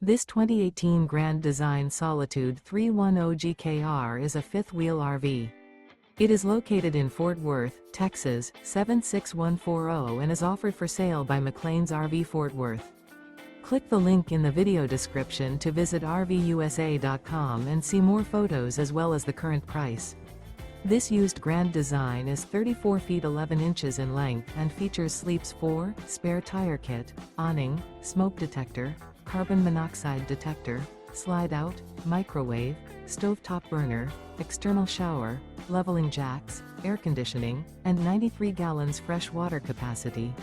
This 2018 Grand Design Solitude 310 GKR is a fifth-wheel RV. It is located in Fort Worth, Texas, 76140 and is offered for sale by McClain's RV Fort Worth. Click the link in the video description to visit RVUSA.com and see more photos as well as the current price. This used Grand Design is 34 feet 11 inches in length and features sleeps 4, spare tire kit, awning, smoke detector, carbon monoxide detector, slide-out, microwave, stovetop burner, external shower, leveling jacks, air conditioning, and 93 gallons fresh water capacity.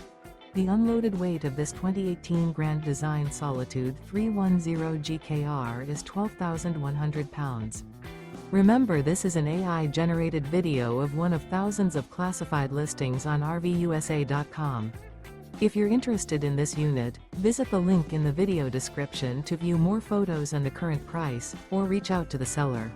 The unloaded weight of this 2018 Grand Design Solitude 310 GKR is 12,100 pounds. Remember, this is an AI-generated video of one of thousands of classified listings on RVUSA.com. If you're interested in this unit, visit the link in the video description to view more photos and the current price, or reach out to the seller.